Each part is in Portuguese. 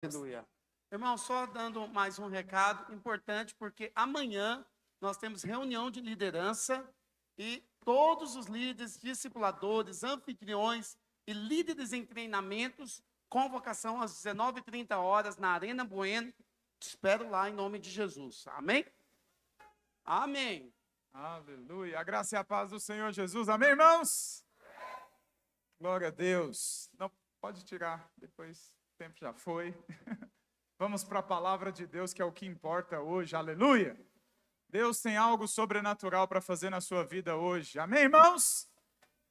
Aleluia. Irmão, só dando mais um recado importante, porque amanhã nós temos reunião de liderança e todos os líderes, discipuladores, anfitriões e líderes em treinamentos, convocação às 19h30 na Arena Bueno. Te espero lá em nome de Jesus. Amém? Amém. Aleluia. A graça e a paz do Senhor Jesus. Amém, irmãos? Glória a Deus. Não, pode tirar, depois o tempo já foi. Vamos para a palavra de Deus, que é o que importa hoje. Aleluia. Deus tem algo sobrenatural para fazer na sua vida hoje. Amém, irmãos?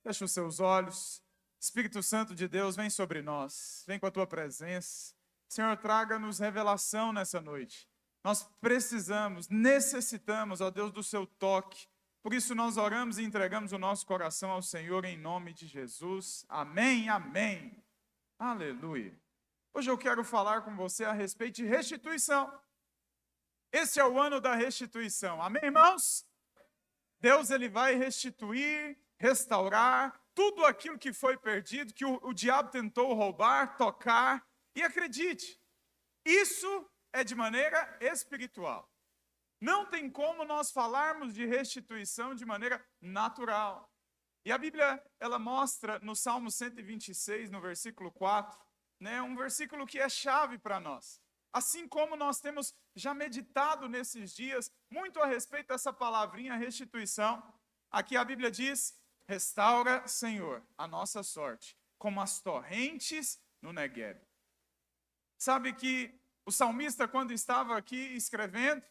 Feche os seus olhos. Espírito Santo de Deus, vem sobre nós. Vem com a tua presença. Senhor, traga-nos revelação nessa noite. Nós precisamos, necessitamos, ó Deus, do seu toque. Por isso nós oramos e entregamos o nosso coração ao Senhor em nome de Jesus. Amém, amém. Aleluia. Hoje eu quero falar com você a respeito de restituição. Esse é o ano da restituição. Amém, irmãos? Deus, ele vai restituir, restaurar tudo aquilo que foi perdido, que o diabo tentou roubar, tocar. E acredite, isso é de maneira espiritual. Não tem como nós falarmos de restituição de maneira natural. E a Bíblia, ela mostra no Salmo 126, no versículo 4, um versículo que é chave para nós. Assim como nós temos já meditado nesses dias muito a respeito dessa palavrinha restituição, aqui a Bíblia diz: restaura, Senhor, a nossa sorte, como as torrentes no Negueb. Sabe que o salmista, quando estava aqui escrevendo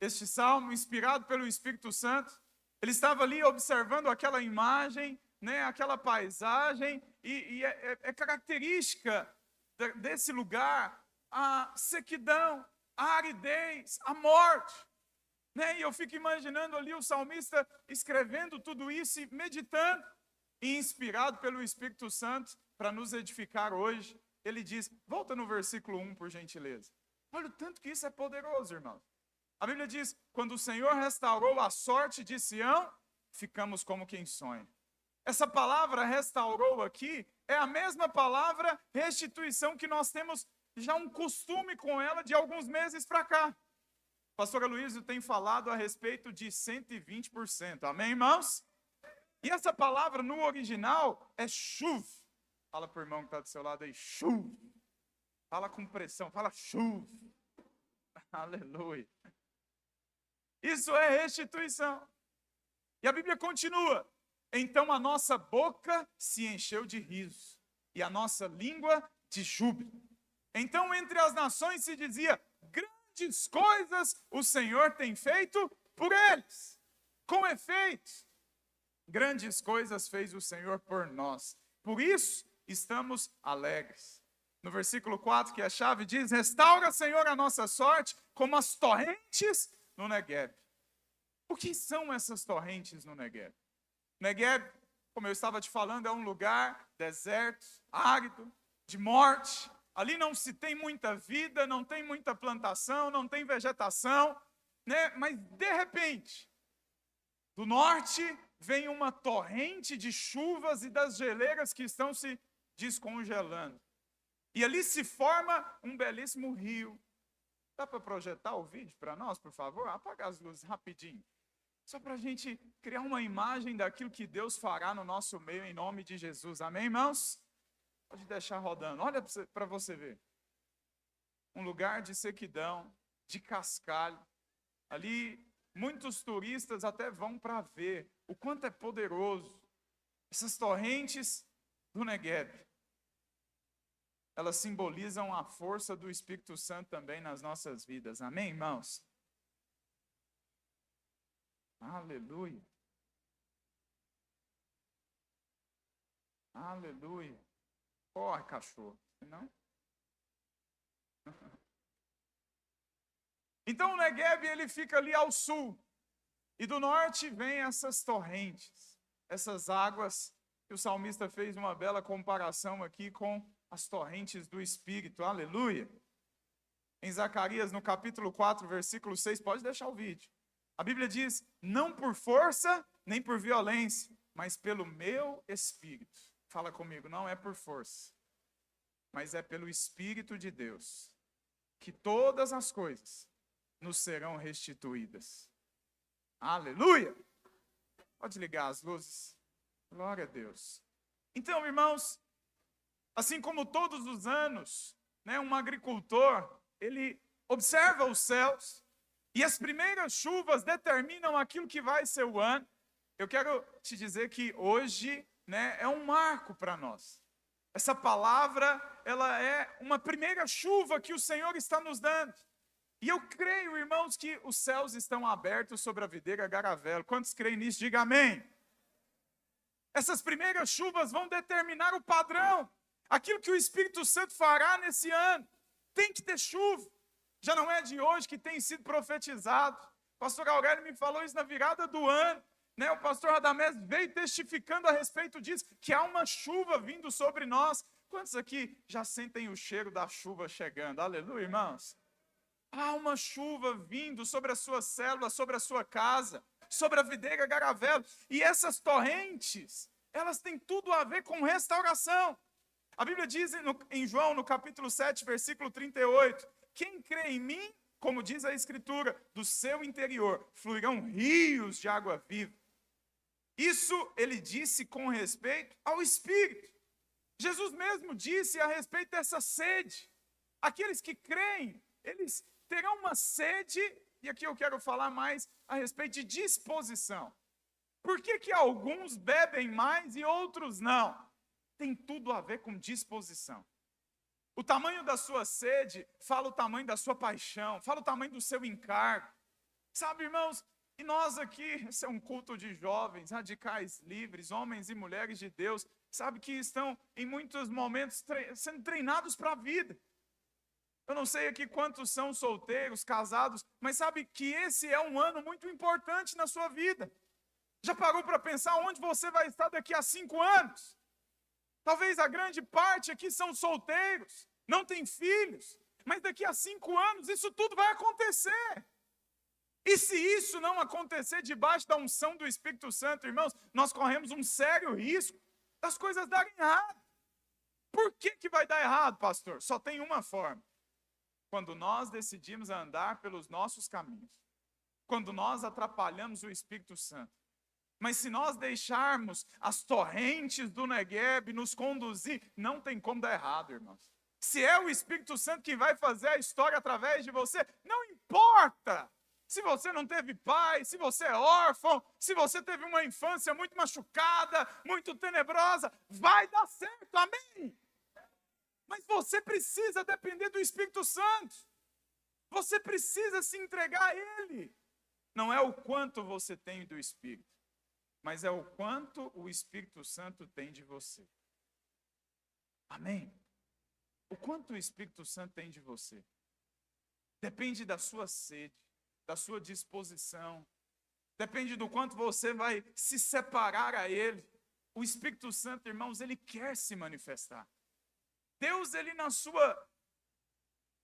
este salmo, inspirado pelo Espírito Santo, ele estava ali observando aquela imagem, aquela paisagem, e é característica desse lugar a sequidão, a aridez, a morte. E eu fico imaginando ali o salmista escrevendo tudo isso e meditando, e inspirado pelo Espírito Santo para nos edificar hoje. Ele diz, volta no versículo 1, por gentileza. Olha o tanto que isso é poderoso, irmão. A Bíblia diz, quando o Senhor restaurou a sorte de Sião, ficamos como quem sonha. Essa palavra restaurou aqui é a mesma palavra restituição que nós temos já um costume com ela de alguns meses para cá. A pastora Luísa tem falado a respeito de 120%. Amém, irmãos? E essa palavra no original é chuv. Fala para o irmão que está do seu lado aí, chuv. Fala com pressão, fala chuv. Aleluia. Isso é restituição. E a Bíblia continua. Então a nossa boca se encheu de riso e a nossa língua de júbilo. Então entre as nações se dizia, grandes coisas o Senhor tem feito por eles. Com efeito, grandes coisas fez o Senhor por nós. Por isso estamos alegres. No versículo 4, que é a chave, diz, restaura, Senhor, a nossa sorte como as torrentes no Negueb. O que são essas torrentes no Negueb? Negueb, como eu estava te falando, é um lugar deserto, árido, de morte. Ali não se tem muita vida, não tem muita plantação, não tem vegetação, mas de repente, do norte vem uma torrente de chuvas e das geleiras que estão se descongelando. E ali se forma um belíssimo rio. Dá para projetar o vídeo para nós, por favor? Apaga as luzes rapidinho. Só para a gente criar uma imagem daquilo que Deus fará no nosso meio, em nome de Jesus. Amém, irmãos? Pode deixar rodando. Olha para você ver. Um lugar de sequidão, de cascalho. Ali, muitos turistas até vão para ver o quanto é poderoso. Essas torrentes do Negueb. Elas simbolizam a força do Espírito Santo também nas nossas vidas. Amém, irmãos? Aleluia. Aleluia. Corre, cachorro. Não? Então o Negueb, ele fica ali ao sul. E do norte vem essas torrentes. Essas águas que o salmista fez uma bela comparação aqui com as torrentes do Espírito. Aleluia. Em Zacarias, no capítulo 4, versículo 6, pode deixar o vídeo. A Bíblia diz, não por força, nem por violência, mas pelo meu Espírito. Fala comigo, não é por força, mas é pelo Espírito de Deus. que todas as coisas nos serão restituídas. Aleluia! Pode ligar as luzes. Glória a Deus. Então, irmãos, assim como todos os anos, um agricultor, ele observa os céus e as primeiras chuvas determinam aquilo que vai ser o ano. Eu quero te dizer que hoje, é um marco para nós. Essa palavra, ela é uma primeira chuva que o Senhor está nos dando. E eu creio, irmãos, que os céus estão abertos sobre a videira Garavelo. Quantos creem nisso? Diga amém. Essas primeiras chuvas vão determinar o padrão. Aquilo que o Espírito Santo fará nesse ano. Tem que ter chuva. Já não é de hoje que tem sido profetizado. O pastor Aurélio me falou isso na virada do ano. O pastor Radamés veio testificando a respeito disso, que há uma chuva vindo sobre nós. Quantos aqui já sentem o cheiro da chuva chegando? Aleluia, irmãos. Há uma chuva vindo sobre a sua célula, sobre a sua casa, sobre a videira Garavelo. E essas torrentes, elas têm tudo a ver com restauração. A Bíblia diz em João, no capítulo 7, versículo 38, quem crê em mim, como diz a Escritura, do seu interior fluirão rios de água viva. Isso ele disse com respeito ao Espírito. Jesus mesmo disse a respeito dessa sede. Aqueles que creem, eles terão uma sede, e aqui eu quero falar mais a respeito de disposição. Por que alguns bebem mais e outros não? Tem tudo a ver com disposição. O tamanho da sua sede fala o tamanho da sua paixão, fala o tamanho do seu encargo. Sabe, irmãos, e nós aqui, esse é um culto de jovens, radicais livres, homens e mulheres de Deus, sabe, que estão em muitos momentos sendo treinados para a vida. Eu não sei aqui quantos são solteiros, casados, mas sabe que esse é um ano muito importante na sua vida. Já parou para pensar onde você vai estar daqui a 5 anos? Talvez a grande parte aqui são solteiros, não tem filhos, mas daqui a 5 anos isso tudo vai acontecer. E se isso não acontecer debaixo da unção do Espírito Santo, irmãos, nós corremos um sério risco das coisas darem errado. Por que vai dar errado, pastor? Só tem uma forma. Quando nós decidimos andar pelos nossos caminhos. Quando nós atrapalhamos o Espírito Santo. Mas se nós deixarmos as torrentes do Negueb nos conduzir, não tem como dar errado, irmãos. Se é o Espírito Santo que vai fazer a história através de você, não importa. Se você não teve pai, se você é órfão, se você teve uma infância muito machucada, muito tenebrosa, vai dar certo, amém? Mas você precisa depender do Espírito Santo. Você precisa se entregar a Ele. Não é o quanto você tem do Espírito, mas é o quanto o Espírito Santo tem de você. Amém? O quanto o Espírito Santo tem de você. Depende da sua sede, da sua disposição. Depende do quanto você vai se separar a Ele. O Espírito Santo, irmãos, Ele quer se manifestar. Deus, Ele na sua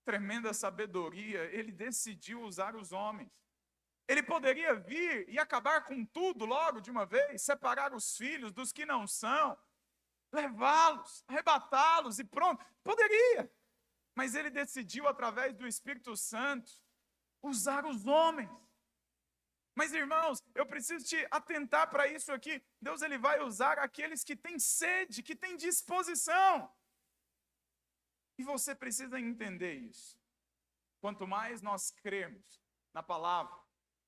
tremenda sabedoria, Ele decidiu usar os homens. Ele poderia vir e acabar com tudo logo de uma vez, separar os filhos dos que não são, levá-los, arrebatá-los e pronto. Poderia, mas Ele decidiu através do Espírito Santo usar os homens. Mas irmãos, eu preciso te atentar para isso aqui. Deus, Ele vai usar aqueles que têm sede, que têm disposição. E você precisa entender isso. Quanto mais nós cremos na palavra,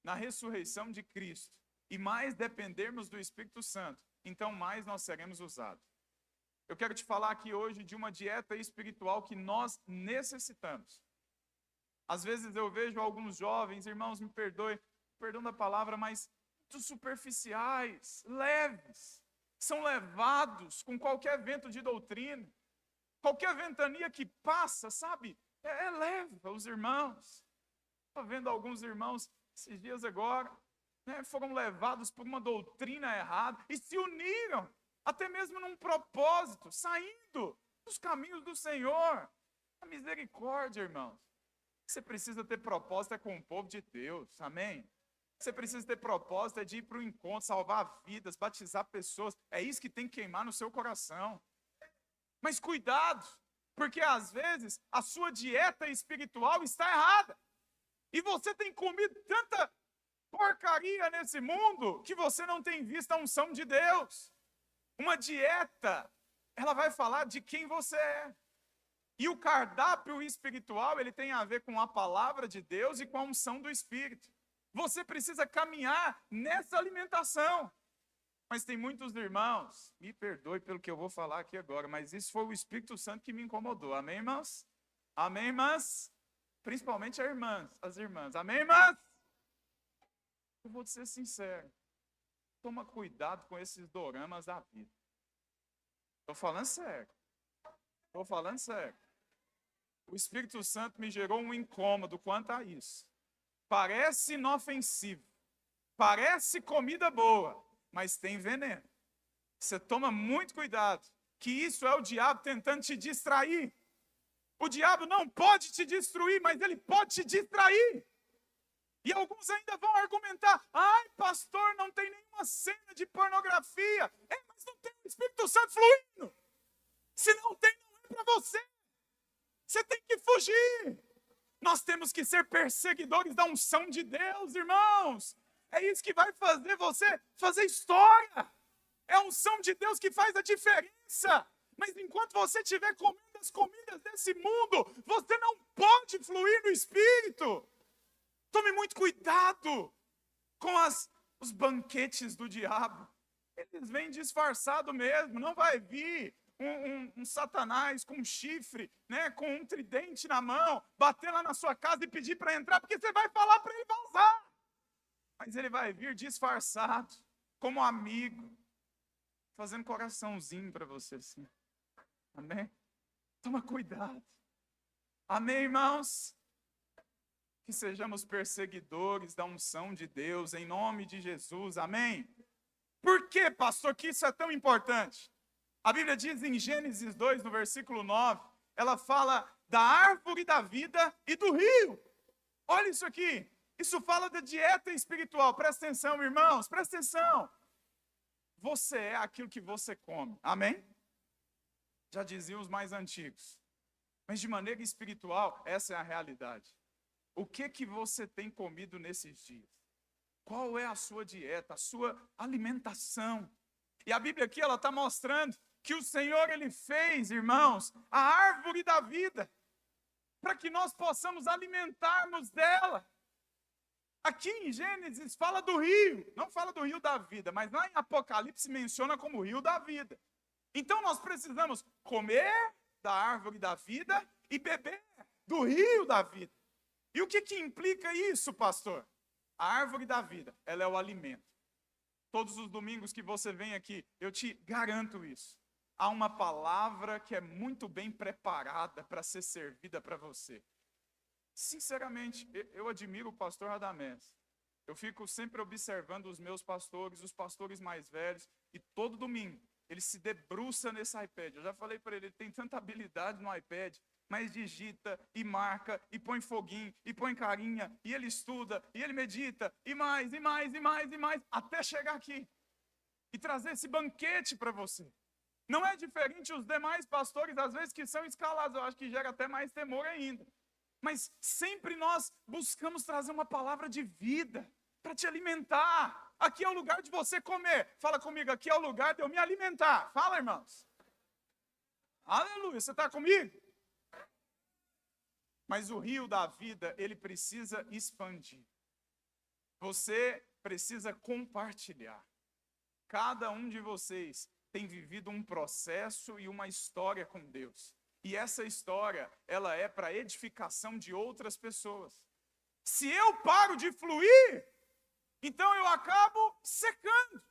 na ressurreição de Cristo, e mais dependermos do Espírito Santo, então mais nós seremos usados. Eu quero te falar aqui hoje de uma dieta espiritual que nós necessitamos. Às vezes eu vejo alguns jovens, irmãos, me perdoem, perdão da palavra, mas muito superficiais, leves, são levados com qualquer vento de doutrina. Qualquer ventania que passa, sabe, leva os irmãos. Estou vendo alguns irmãos, esses dias agora, foram levados por uma doutrina errada e se uniram, até mesmo num propósito, saindo dos caminhos do Senhor. A misericórdia, irmãos. Você precisa ter propósito com o povo de Deus, amém? Você precisa ter propósito de ir para o encontro, salvar vidas, batizar pessoas. É isso que tem que queimar no seu coração. Mas cuidado, Porque às vezes a sua dieta espiritual está errada. E você tem comido tanta porcaria nesse mundo que você não tem visto a unção de Deus. Uma dieta, ela vai falar de quem você é. E o cardápio espiritual, ele tem a ver com a palavra de Deus e com a unção do Espírito. Você precisa caminhar nessa alimentação. Mas tem muitos irmãos, me perdoe pelo que eu vou falar aqui agora, mas isso foi o Espírito Santo que me incomodou. Amém, irmãos? Amém, irmãs? Principalmente as irmãs. Amém, irmãs? Eu vou ser sincero. Toma cuidado com esses doramas da vida. Estou falando sério. Estou falando sério. O Espírito Santo me gerou um incômodo quanto a isso. Parece inofensivo. Parece comida boa, mas tem veneno. Você toma muito cuidado, que isso é o diabo tentando te distrair. O diabo não pode te destruir, mas ele pode te distrair. E alguns ainda vão argumentar: ai, pastor, não tem nenhuma cena de pornografia. Mas não tem o Espírito Santo fluindo. Se não tem, não é para você. Você tem que fugir. Nós temos que ser perseguidores da unção de Deus, irmãos. É isso que vai fazer você fazer história. É a unção de Deus que faz a diferença. Mas enquanto você estiver comendo as comidas desse mundo, você não pode fluir no Espírito. Tome muito cuidado com os banquetes do diabo. Eles vêm disfarçado mesmo. Não vai vir um Satanás com um chifre, né, com um tridente na mão, bater lá na sua casa e pedir para entrar, porque você vai falar para ele vazar. Mas ele vai vir disfarçado, como amigo, fazendo coraçãozinho para você assim. Amém? Toma cuidado. Amém, irmãos? Que sejamos perseguidores da unção de Deus, em nome de Jesus. Amém? Por que, pastor, que isso é tão importante? A Bíblia diz em Gênesis 2, no versículo 9, ela fala da árvore da vida e do rio. Olha isso aqui. Isso fala da dieta espiritual. Presta atenção, irmãos, presta atenção. Você é aquilo que você come. Amém? Já diziam os mais antigos. Mas de maneira espiritual, essa é a realidade. O que você tem comido nesses dias? Qual é a sua dieta, a sua alimentação? E a Bíblia aqui, ela está mostrando que o Senhor, Ele fez, irmãos, a árvore da vida, para que nós possamos alimentarmos dela. Aqui em Gênesis fala do rio, não fala do rio da vida, mas lá em Apocalipse menciona como o rio da vida. Então nós precisamos comer da árvore da vida e beber do rio da vida. E o que implica isso, pastor? A árvore da vida, ela é o alimento. Todos os domingos que você vem aqui, eu te garanto isso. Há uma palavra que é muito bem preparada para ser servida para você. Sinceramente, eu admiro o pastor Radamés. Eu fico sempre observando os meus pastores, os pastores mais velhos, e todo domingo ele se debruça nesse iPad. Eu já falei para ele tem tanta habilidade no iPad, mas digita, e marca, e põe foguinho, e põe carinha, e ele estuda, e ele medita, e mais, e mais, e mais, e mais, até chegar aqui e trazer esse banquete para você. Não é diferente os demais pastores, às vezes, que são escalados, eu acho que gera até mais temor ainda. Mas sempre nós buscamos trazer uma palavra de vida para te alimentar. Aqui é o lugar de você comer. Fala comigo, aqui é o lugar de eu me alimentar. Fala, irmãos. Aleluia, você está comigo? Mas o rio da vida, ele precisa expandir. Você precisa compartilhar. Cada um de vocês tem vivido um processo e uma história com Deus. E essa história, ela é para edificação de outras pessoas. Se eu paro de fluir, então eu acabo secando.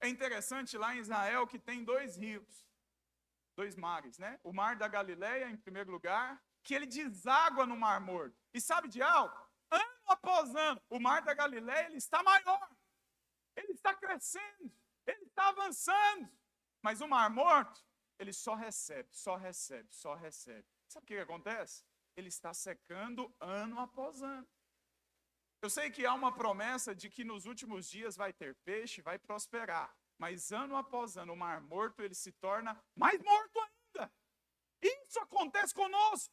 É interessante lá em Israel que tem 2 rios, 2 mares, né? O mar da Galileia, em primeiro lugar, que ele deságua no Mar Morto. E sabe de algo? Ano após ano, o mar da Galileia, ele está maior. Ele está crescendo. Ele está avançando. Mas o Mar Morto, ele só recebe, só recebe, só recebe. Sabe o que acontece? Ele está secando ano após ano. Eu sei que há uma promessa de que nos últimos dias vai ter peixe, vai prosperar. Mas ano após ano, o Mar Morto, ele se torna mais morto ainda. isso acontece conosco.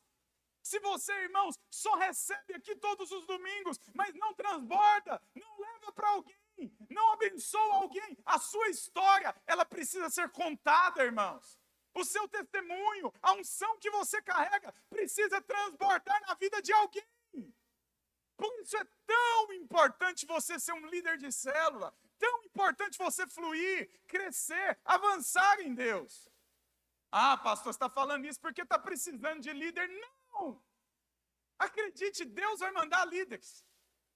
Se você, irmãos, só recebe aqui todos os domingos, mas não transborda, não leva para alguém, não abençoa alguém, a sua história, ela precisa ser contada, irmãos. O seu testemunho, a unção que você carrega, precisa transbordar na vida de alguém. Por isso é tão importante você ser um líder de célula, tão importante você fluir, crescer, avançar em Deus. Ah, pastor, você está falando isso porque está precisando de líder? Não! Acredite, Deus vai mandar líderes.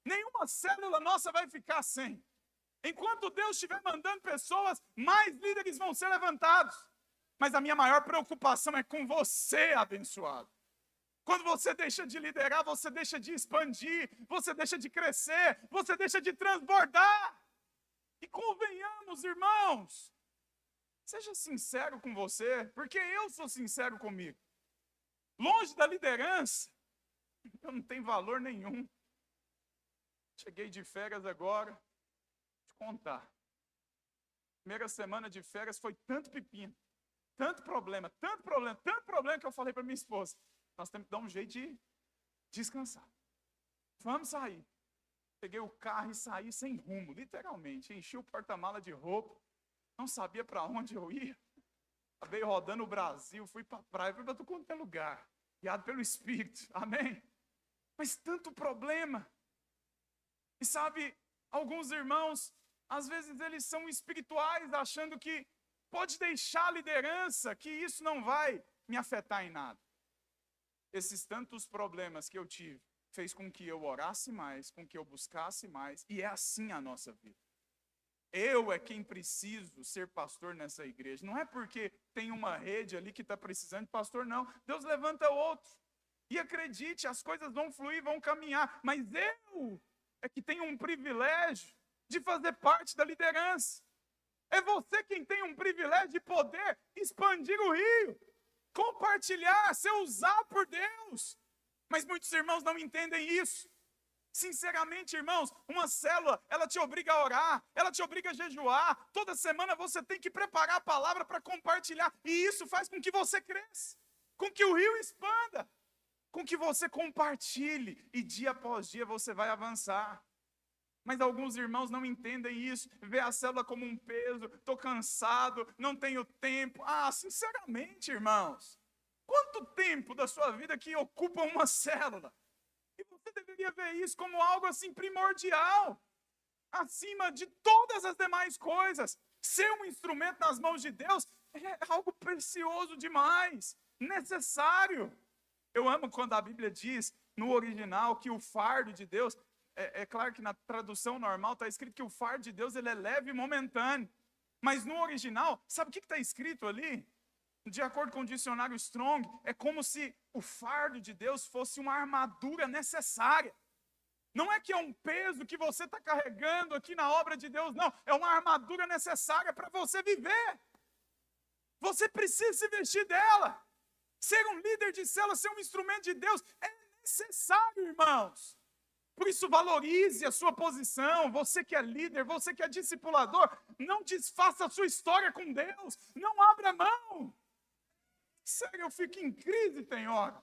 Nenhuma célula nossa vai ficar sem. Enquanto Deus estiver mandando pessoas, mais líderes vão ser levantados. Mas a minha maior preocupação é com você, abençoado. Quando você deixa de liderar, você deixa de expandir, você deixa de crescer, você deixa de transbordar. E convenhamos, irmãos, seja sincero com você, porque eu sou sincero comigo. Longe da liderança, eu não tenho valor nenhum. Cheguei de férias agora, vou te contar. Primeira semana de férias foi tanto pepino, tanto problema que eu falei para minha esposa, nós temos que dar um jeito de descansar. Vamos sair. Peguei o carro e saí sem rumo, literalmente. Enchi o porta-mala de roupa, não sabia para onde eu ia. Acabei rodando o Brasil, fui para a praia, fui para todo quanto é lugar. Guiado pelo Espírito, amém? Mas tanto problema. E sabe, alguns irmãos, às vezes eles são espirituais, achando que pode deixar a liderança, que isso não vai me afetar em nada. Esses tantos problemas que eu tive, fez com que eu orasse mais, com que eu buscasse mais, e é assim a nossa vida. Eu é quem preciso ser pastor nessa igreja. Não é porque tem uma rede ali que está precisando de pastor, não. Deus levanta outro. E acredite, as coisas vão fluir, vão caminhar. Mas eu é que tenho um privilégio de fazer parte da liderança. É você quem tem um privilégio de poder expandir o rio, compartilhar, ser usado por Deus. Mas muitos irmãos não entendem isso. Sinceramente, irmãos, uma célula, ela te obriga a orar, ela te obriga a jejuar. Toda semana você tem que preparar a palavra para compartilhar. E isso faz com que você cresça, com que o rio expanda, com que você compartilhe. E dia após dia você vai avançar. Mas alguns irmãos não entendem isso, vê a célula como um peso, estou cansado, não tenho tempo. Ah, sinceramente, irmãos, quanto tempo da sua vida que ocupa uma célula? E você deveria ver isso como algo assim primordial, acima de todas as demais coisas. Ser um instrumento nas mãos de Deus é algo precioso demais, necessário. Eu amo quando a Bíblia diz, no original, que o fardo de Deus... É claro que na tradução normal está escrito que o fardo de Deus ele é leve e momentâneo. Mas no original, sabe o que está escrito ali? De acordo com o dicionário Strong, é como se o fardo de Deus fosse uma armadura necessária. Não é que é um peso que você está carregando aqui na obra de Deus, não. É uma armadura necessária para você viver. Você precisa se vestir dela. Ser um líder de célula, ser um instrumento de Deus, é necessário, irmãos. Por isso, valorize a sua posição. Você que é líder, você que é discipulador, não desfaça a sua história com Deus. Não abra mão. Sério, eu fico em crise, tem hora.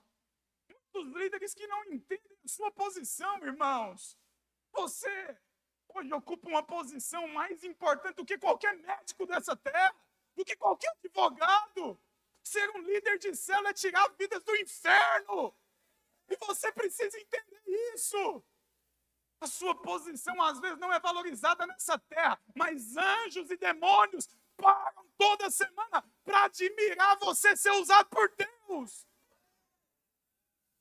Muitos líderes que não entendem a sua posição, irmãos. Você hoje ocupa uma posição mais importante do que qualquer médico dessa terra, do que qualquer advogado. Ser um líder de célula é tirar vidas do inferno. E você precisa entender isso. A sua posição às vezes não é valorizada nessa terra, mas anjos e demônios param toda semana para admirar você ser usado por Deus.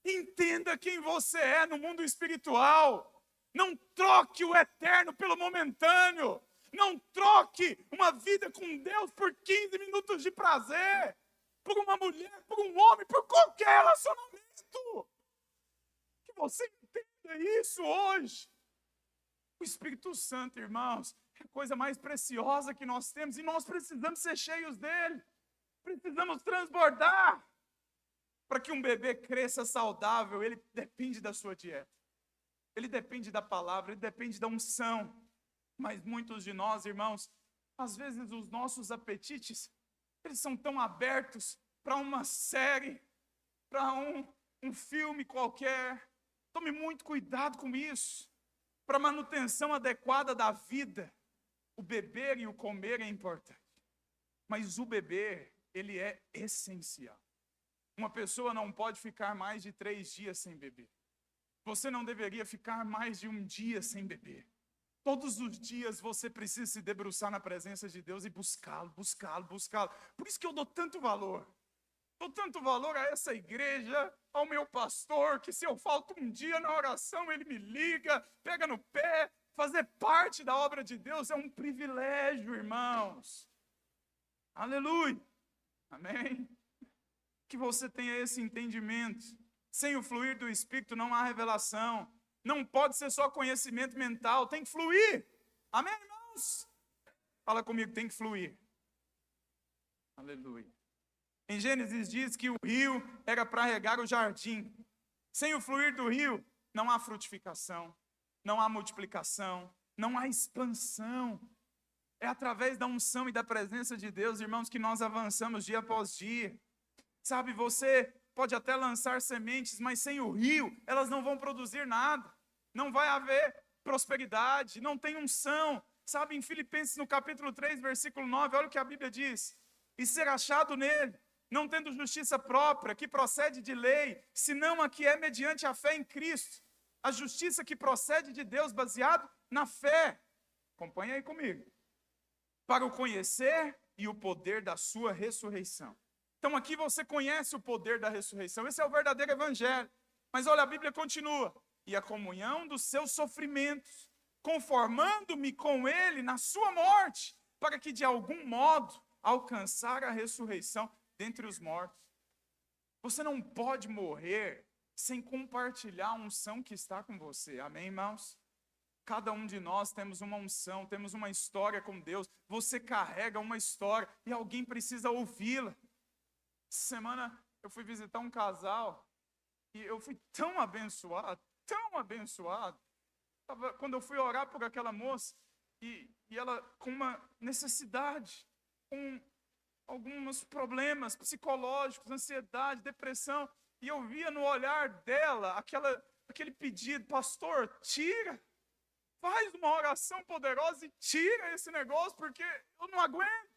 Entenda quem você é no mundo espiritual. Não troque o eterno pelo momentâneo. Não troque uma vida com Deus por 15 minutos de prazer, por uma mulher, por um homem, por qualquer relacionamento. Que você entenda isso hoje. O Espírito Santo, irmãos, é a coisa mais preciosa que nós temos e nós precisamos ser cheios dele. Precisamos transbordar. Para que um bebê cresça saudável, ele depende da sua dieta. Ele depende da palavra, ele depende da unção. Mas muitos de nós, irmãos, às vezes os nossos apetites, eles são tão abertos para uma série para um filme qualquer. Tome muito cuidado com isso. Para a manutenção adequada da vida, o beber e o comer é importante. Mas o beber, ele é essencial. Uma pessoa não pode ficar mais de 3 dias sem beber. Você não deveria ficar mais de um dia sem beber. Todos os dias você precisa se debruçar na presença de Deus e buscá-lo, buscá-lo, buscá-lo. Por isso que eu dou tanto valor. Dou tanto valor a essa igreja, ao meu pastor, que se eu falto um dia na oração, ele me liga, pega no pé. Fazer parte da obra de Deus é um privilégio, irmãos. Aleluia. Amém. Que você tenha esse entendimento. Sem o fluir do Espírito não há revelação. Não pode ser só conhecimento mental, tem que fluir. Amém, irmãos? Fala comigo, tem que fluir. Aleluia. Em Gênesis diz que o rio era para regar o jardim. Sem o fluir do rio, não há frutificação, não há multiplicação, não há expansão. É através da unção e da presença de Deus, irmãos, que nós avançamos dia após dia. Sabe, você pode até lançar sementes, mas sem o rio, elas não vão produzir nada. Não vai haver prosperidade, não tem unção. Sabe, em Filipenses, no capítulo 3, versículo 9, olha o que a Bíblia diz. E ser achado nele, não tendo justiça própria, que procede de lei, senão a que é mediante a fé em Cristo. A justiça que procede de Deus, baseado na fé. Acompanha aí comigo. Para o conhecer e o poder da sua ressurreição. Então aqui você conhece o poder da ressurreição. Esse é o verdadeiro evangelho. Mas olha, a Bíblia continua. E a comunhão dos seus sofrimentos, conformando-me com ele na sua morte, para que de algum modo alcançar a ressurreição dentre os mortos. Você não pode morrer sem compartilhar a unção que está com você. Amém, irmãos? Cada um de nós temos uma unção, temos uma história com Deus. Você carrega uma história e alguém precisa ouvi-la. Essa semana eu fui visitar um casal e eu fui tão abençoado. Quando eu fui orar por aquela moça e ela com uma necessidade, com alguns problemas psicológicos, ansiedade, depressão, e eu via no olhar dela aquele pedido: pastor, tira, faz uma oração poderosa e tira esse negócio, porque eu não aguento.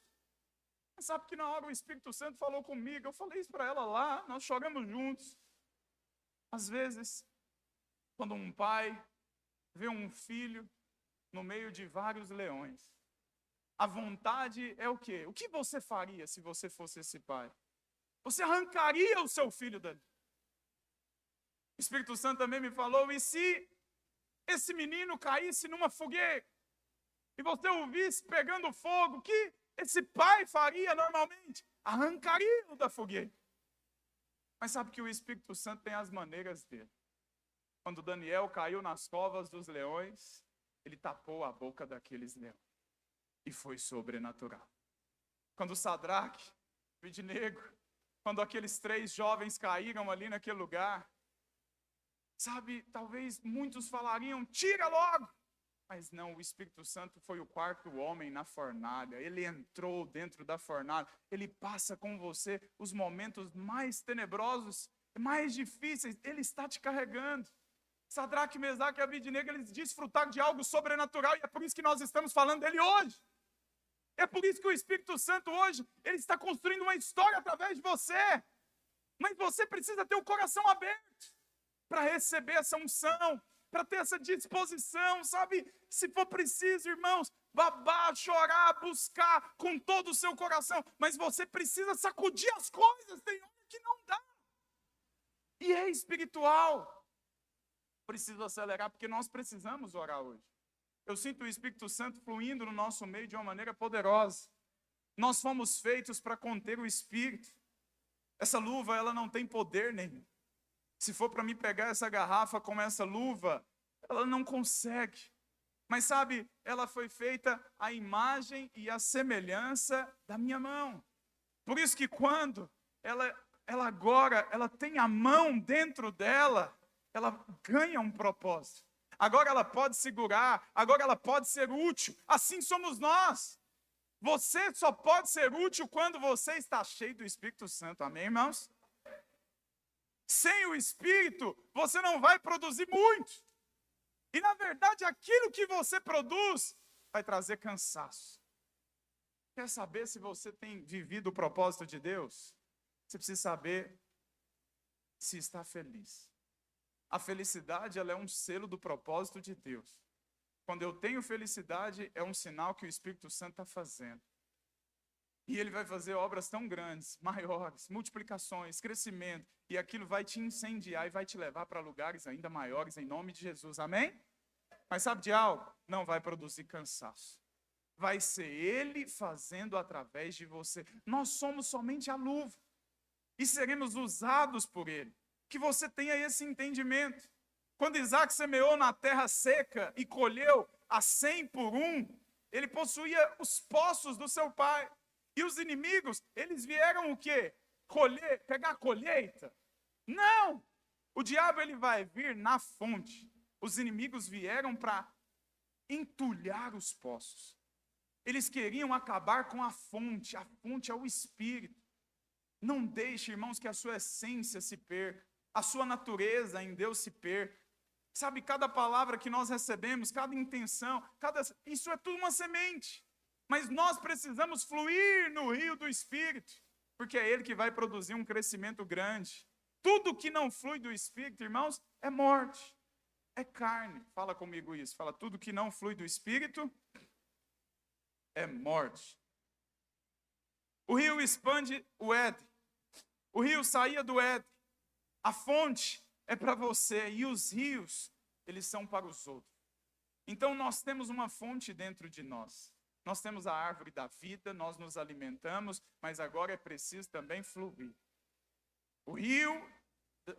Sabe que na hora o Espírito Santo falou comigo, eu falei isso para ela lá, nós choramos juntos. Às vezes, quando um pai vê um filho no meio de vários leões, a vontade é o quê? O que você faria se você fosse esse pai? Você arrancaria o seu filho dali. O Espírito Santo também me falou, e se esse menino caísse numa fogueira, e você o visse pegando fogo, o que esse pai faria normalmente? Arrancaria-o da fogueira. Mas sabe que o Espírito Santo tem as maneiras dele. Quando Daniel caiu nas covas dos leões, ele tapou a boca daqueles leões. E foi sobrenatural. Quando Sadraque, Abednego, quando aqueles 3 jovens caíram ali naquele lugar, sabe, talvez muitos falariam, tira logo. Mas não, o Espírito Santo foi o 4º homem na fornalha. Ele entrou dentro da fornalha. Ele passa com você os momentos mais tenebrosos, mais difíceis. Ele está te carregando. Sadraque, Mesaque e Abednego, eles desfrutaram de algo sobrenatural. E é por isso que nós estamos falando dele hoje. É por isso que o Espírito Santo hoje, ele está construindo uma história através de você. Mas você precisa ter o coração aberto para receber essa unção, para ter essa disposição, sabe? Se for preciso, irmãos, babar, chorar, buscar com todo o seu coração. Mas você precisa sacudir as coisas, tem hora que não dá. E é espiritual. Preciso acelerar, porque nós precisamos orar hoje. Eu sinto o Espírito Santo fluindo no nosso meio de uma maneira poderosa. Nós fomos feitos para conter o Espírito. Essa luva, ela não tem poder nenhum. Se for para mim pegar essa garrafa com essa luva, ela não consegue. Mas sabe, ela foi feita à imagem e à semelhança da minha mão. Por isso que quando ela agora, ela tem a mão dentro dela, ela ganha um propósito. Agora ela pode segurar, agora ela pode ser útil. Assim somos nós. Você só pode ser útil quando você está cheio do Espírito Santo. Amém, irmãos? Sem o Espírito, você não vai produzir muito. E, na verdade, aquilo que você produz vai trazer cansaço. Quer saber se você tem vivido o propósito de Deus? Você precisa saber se está feliz. A felicidade, ela é um selo do propósito de Deus. Quando eu tenho felicidade, é um sinal que o Espírito Santo está fazendo. E ele vai fazer obras tão grandes, maiores, multiplicações, crescimento. E aquilo vai te incendiar e vai te levar para lugares ainda maiores, em nome de Jesus. Amém? Mas sabe de algo? Não vai produzir cansaço. Vai ser ele fazendo através de você. Nós somos somente a luva. E seremos usados por ele. Que você tenha esse entendimento. Quando Isaac semeou na terra seca e colheu a 100 por 1, ele possuía os poços do seu pai. E os inimigos, eles vieram o quê? Pegar a colheita? Não! O diabo, ele vai vir na fonte. Os inimigos vieram para entulhar os poços. Eles queriam acabar com a fonte. A fonte é o Espírito. Não deixe, irmãos, que a sua essência se perca. A sua natureza em Deus se perca. Sabe, cada palavra que nós recebemos, cada intenção, isso é tudo uma semente. Mas nós precisamos fluir no rio do Espírito, porque é ele que vai produzir um crescimento grande. Tudo que não flui do Espírito, irmãos, é morte, é carne. Fala comigo isso. Fala, tudo que não flui do Espírito é morte. O rio expande o Éden. O rio saía do Éden. A fonte é para você e os rios, eles são para os outros. Então nós temos uma fonte dentro de nós. Nós temos a árvore da vida, nós nos alimentamos, mas agora é preciso também fluir. O rio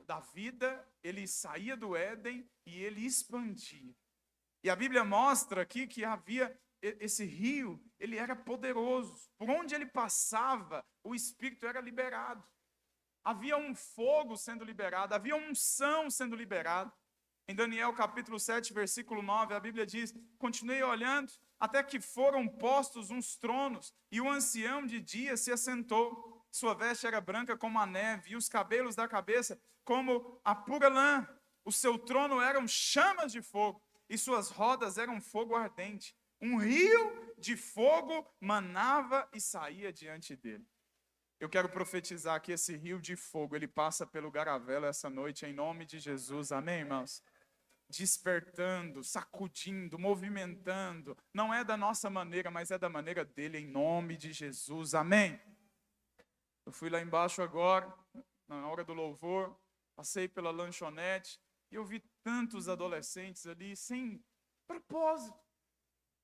da vida, ele saía do Éden e ele expandia. E a Bíblia mostra aqui que havia esse rio, ele era poderoso. Por onde ele passava, o Espírito era liberado. Havia um fogo sendo liberado, havia uma unção sendo liberada. Em Daniel capítulo 7, versículo 9, a Bíblia diz: continuei olhando, até que foram postos uns tronos, e o ancião de dia se assentou. Sua veste era branca como a neve, e os cabelos da cabeça como a pura lã. O seu trono eram chamas de fogo, e suas rodas eram fogo ardente. Um rio de fogo manava e saía diante dele. Eu quero profetizar que esse rio de fogo, ele passa pelo Garavela essa noite, em nome de Jesus. Amém, irmãos? Despertando, sacudindo, movimentando. Não é da nossa maneira, mas é da maneira dele, em nome de Jesus. Amém? Eu fui lá embaixo agora, na hora do louvor, passei pela lanchonete, e eu vi tantos adolescentes ali, sem propósito,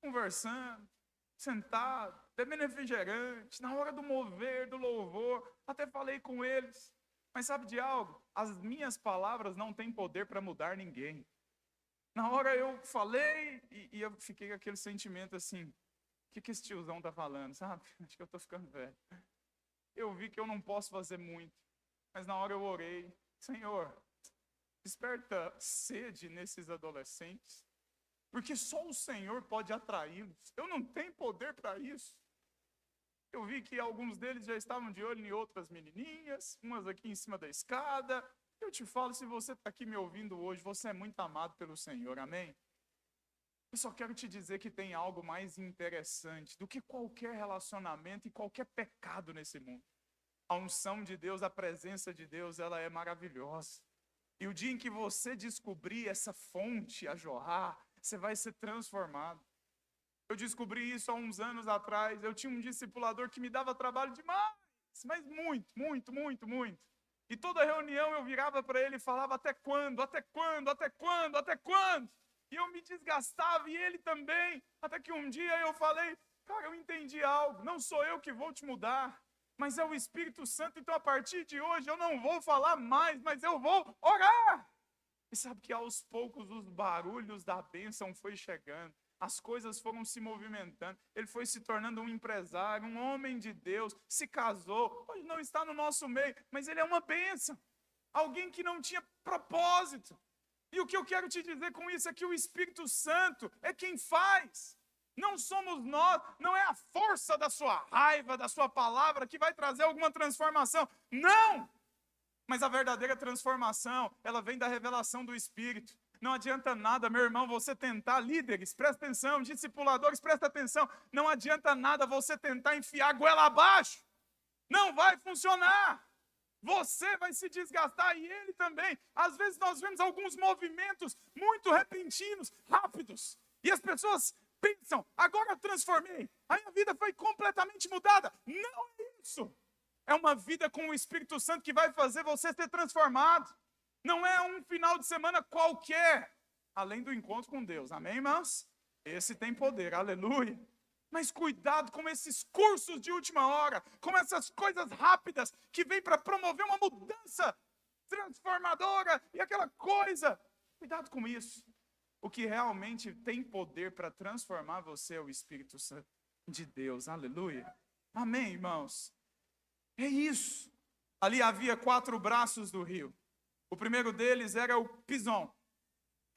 conversando, sentado, bebendo refrigerante, na hora do mover, do louvor, até falei com eles. Mas sabe de algo? As minhas palavras não têm poder para mudar ninguém. Na hora eu falei e eu fiquei com aquele sentimento assim, o que esse tiozão está falando, sabe? Acho que eu estou ficando velho. Eu vi que eu não posso fazer muito, mas na hora eu orei, Senhor, desperta sede nesses adolescentes, porque só o Senhor pode atraí-los. Eu não tenho poder para isso. Eu vi que alguns deles já estavam de olho em outras menininhas, umas aqui em cima da escada. Eu te falo, se você está aqui me ouvindo hoje, você é muito amado pelo Senhor, amém? Eu só quero te dizer que tem algo mais interessante do que qualquer relacionamento e qualquer pecado nesse mundo. A unção de Deus, a presença de Deus, ela é maravilhosa. E o dia em que você descobrir essa fonte a jorrar, você vai ser transformado. Eu descobri isso há uns anos atrás. Eu tinha um discipulador que me dava trabalho demais, mas muito, muito, muito, muito. E toda reunião eu virava para ele e falava: até quando, até quando, até quando, até quando? E eu me desgastava e ele também. Até que um dia eu falei: cara, eu entendi algo. Não sou eu que vou te mudar, mas é o Espírito Santo. Então a partir de hoje eu não vou falar mais, mas eu vou orar. E sabe que aos poucos os barulhos da bênção foi chegando. As coisas foram se movimentando. Ele foi se tornando um empresário, um homem de Deus, se casou. Hoje não está no nosso meio, mas ele é uma bênção. Alguém que não tinha propósito. E o que eu quero te dizer com isso é que o Espírito Santo é quem faz. Não somos nós, não é a força da sua raiva, da sua palavra que vai trazer alguma transformação. Não! Mas a verdadeira transformação, ela vem da revelação do Espírito. Não adianta nada, meu irmão, você tentar, líderes, presta atenção, discipuladores, presta atenção, não adianta nada você tentar enfiar a goela abaixo. Não vai funcionar. Você vai se desgastar e ele também. Às vezes nós vemos alguns movimentos muito repentinos, rápidos. E as pessoas pensam, agora eu transformei. A minha vida foi completamente mudada. Não é isso. É uma vida com o Espírito Santo que vai fazer você ser transformado. Não é um final de semana qualquer. Além do encontro com Deus. Amém, irmãos? Esse tem poder. Aleluia. Mas cuidado com esses cursos de última hora, com essas coisas rápidas que vêm para promover uma mudança transformadora e aquela coisa. Cuidado com isso. O que realmente tem poder para transformar você é o Espírito Santo de Deus. Aleluia. Amém, irmãos? É isso. Ali havia 4 braços do rio. O primeiro deles era o Pison,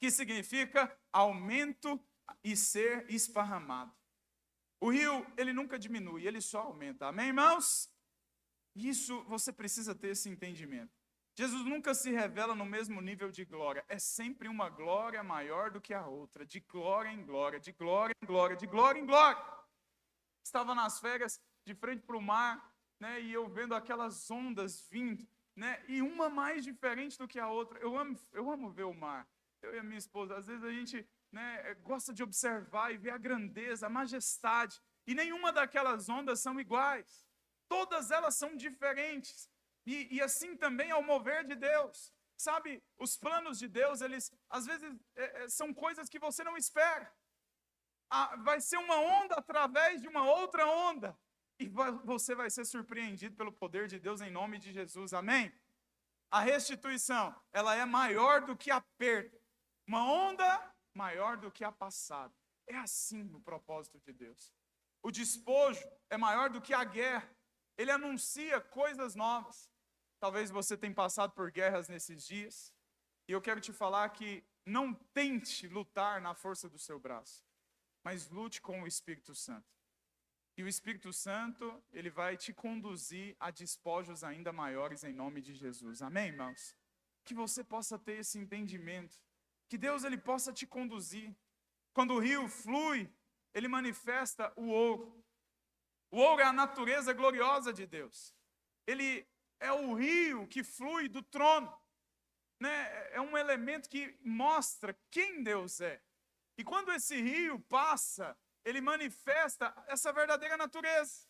que significa aumento e ser esparramado. O rio, ele nunca diminui, ele só aumenta. Amém, irmãos? Isso, você precisa ter esse entendimento. Jesus nunca se revela no mesmo nível de glória. É sempre uma glória maior do que a outra. De glória em glória, de glória em glória, de glória em glória. Estava nas férias, de frente para o mar, né, e eu vendo aquelas ondas vindo, né, e uma mais diferente do que a outra. Eu amo ver o mar. Eu e a minha esposa, às vezes a gente, né, gosta de observar e ver a grandeza, a majestade. E nenhuma daquelas ondas são iguais. Todas elas são diferentes. E assim também é o mover de Deus. Sabe, os planos de Deus, eles às vezes são coisas que você não espera. Vai ser uma onda através de uma outra onda. E você vai ser surpreendido pelo poder de Deus em nome de Jesus. Amém? A restituição, ela é maior do que a perda. Uma onda maior do que a passada. É assim no propósito de Deus. O despojo é maior do que a guerra. Ele anuncia coisas novas. Talvez você tenha passado por guerras nesses dias. E eu quero te falar que não tente lutar na força do seu braço, mas lute com o Espírito Santo. E o Espírito Santo, ele vai te conduzir a despojos ainda maiores em nome de Jesus. Amém, irmãos? Que você possa ter esse entendimento. Que Deus, ele possa te conduzir. Quando o rio flui, ele manifesta o ouro. O ouro é a natureza gloriosa de Deus. Ele é o rio que flui do trono, né? É um elemento que mostra quem Deus é. E quando esse rio passa, ele manifesta essa verdadeira natureza.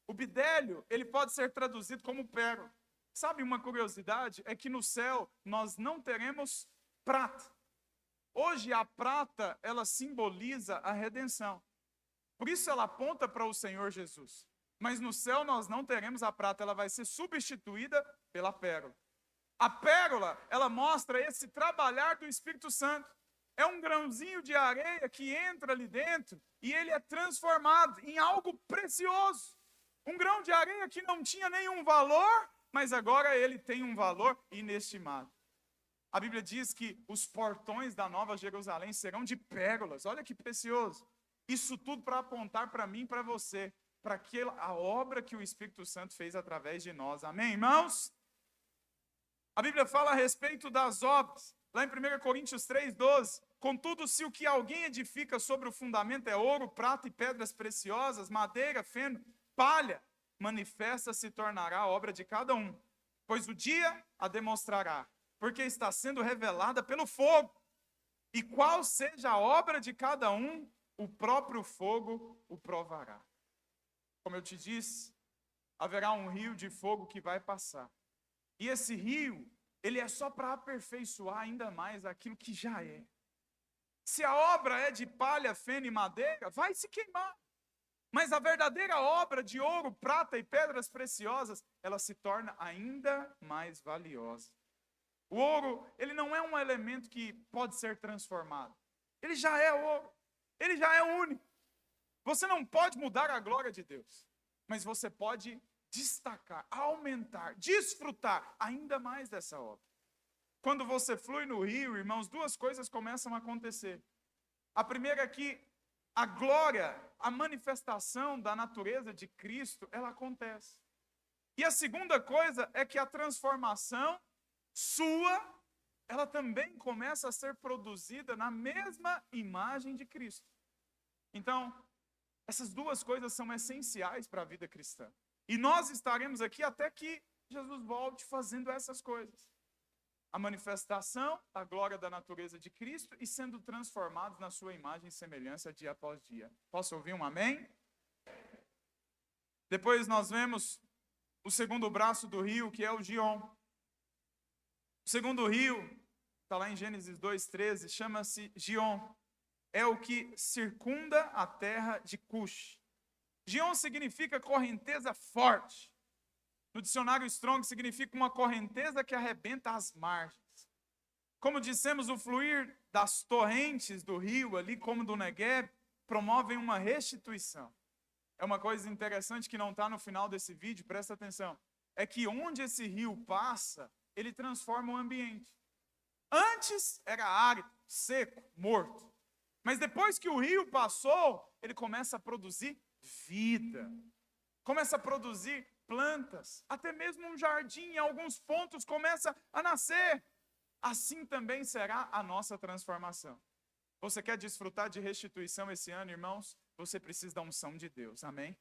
O bidélio, ele pode ser traduzido como pérola. Sabe uma curiosidade? É que no céu nós não teremos prata. Hoje a prata, ela simboliza a redenção. Por isso ela aponta para o Senhor Jesus. Mas no céu nós não teremos a prata, ela vai ser substituída pela pérola. A pérola, ela mostra esse trabalhar do Espírito Santo. É um grãozinho de areia que entra ali dentro e ele é transformado em algo precioso. Um grão de areia que não tinha nenhum valor, mas agora ele tem um valor inestimável. A Bíblia diz que os portões da Nova Jerusalém serão de pérolas. Olha que precioso. Isso tudo para apontar para mim e para você, para a obra que o Espírito Santo fez através de nós. Amém, irmãos? A Bíblia fala a respeito das obras. Lá em 1 Coríntios 3,12. Contudo, se o que alguém edifica sobre o fundamento é ouro, prata e pedras preciosas, madeira, feno, palha, manifesta se tornará a obra de cada um. Pois o dia a demonstrará, porque está sendo revelada pelo fogo. E qual seja a obra de cada um, o próprio fogo o provará. Como eu te disse, haverá um rio de fogo que vai passar. E esse rio, ele é só para aperfeiçoar ainda mais aquilo que já é. Se a obra é de palha, feno e madeira, vai se queimar. Mas a verdadeira obra de ouro, prata e pedras preciosas, ela se torna ainda mais valiosa. O ouro, ele não é um elemento que pode ser transformado. Ele já é ouro. Ele já é único. Você não pode mudar a glória de Deus, mas você pode destacar, aumentar, desfrutar ainda mais dessa obra. Quando você flui no rio, irmãos, 2 coisas começam a acontecer. A primeira é que a glória, a manifestação da natureza de Cristo, ela acontece. E a segunda coisa é que a transformação sua, ela também começa a ser produzida na mesma imagem de Cristo. Então, essas duas coisas são essenciais para a vida cristã. E nós estaremos aqui até que Jesus volte fazendo essas coisas. A manifestação da glória da natureza de Cristo e sendo transformados na sua imagem e semelhança dia após dia. Posso ouvir um amém? Depois nós vemos o segundo braço do rio, que é o Gion. O segundo rio, está lá em Gênesis 2:13, chama-se Gion. É o que circunda a terra de Cush. Gion significa correnteza forte. No dicionário Strong significa uma correnteza que arrebenta as margens. Como dissemos, o fluir das torrentes do rio, ali como do Negueb, promovem uma restituição. É uma coisa interessante que não está no final desse vídeo, presta atenção. É que onde esse rio passa, ele transforma o ambiente. Antes era árido, seco, morto. Mas depois que o rio passou, ele começa a produzir vida. Começa a produzir plantas. Até mesmo um jardim, em alguns pontos, começa a nascer. Assim também será a nossa transformação. Você quer desfrutar de restituição esse ano, irmãos? Você precisa da unção de Deus, amém?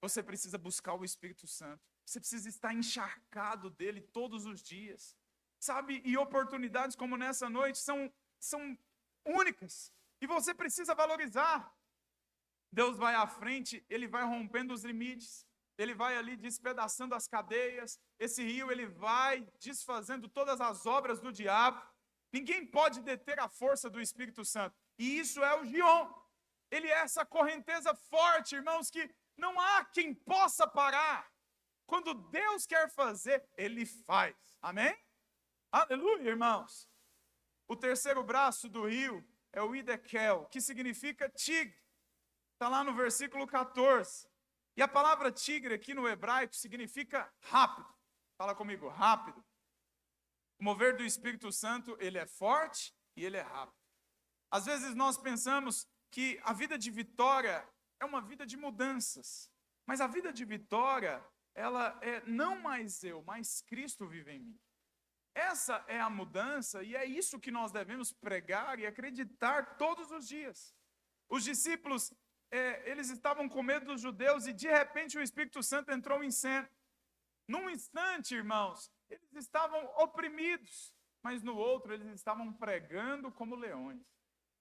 Você precisa buscar o Espírito Santo. Você precisa estar encharcado dele todos os dias. Sabe, e oportunidades como nessa noite são únicas. E você precisa valorizar. Deus vai à frente, ele vai rompendo os limites. Ele vai ali despedaçando as cadeias. Esse rio, ele vai desfazendo todas as obras do diabo. Ninguém pode deter a força do Espírito Santo. E isso é o Gion. Ele é essa correnteza forte, irmãos, que não há quem possa parar. Quando Deus quer fazer, ele faz. Amém? Aleluia, irmãos. O terceiro braço do rio é o Idekel, que significa tigre. Está lá no versículo 14. E a palavra tigre aqui no hebraico significa rápido. Fala comigo, rápido. O mover do Espírito Santo, ele é forte e ele é rápido. Às vezes nós pensamos que a vida de vitória é uma vida de mudanças. Mas a vida de vitória, ela é não mais eu, mas Cristo vive em mim. Essa é a mudança e é isso que nós devemos pregar e acreditar todos os dias. Os discípulos, eles estavam com medo dos judeus e de repente o Espírito Santo entrou em cena. Num instante, irmãos, eles estavam oprimidos, mas no outro eles estavam pregando como leões.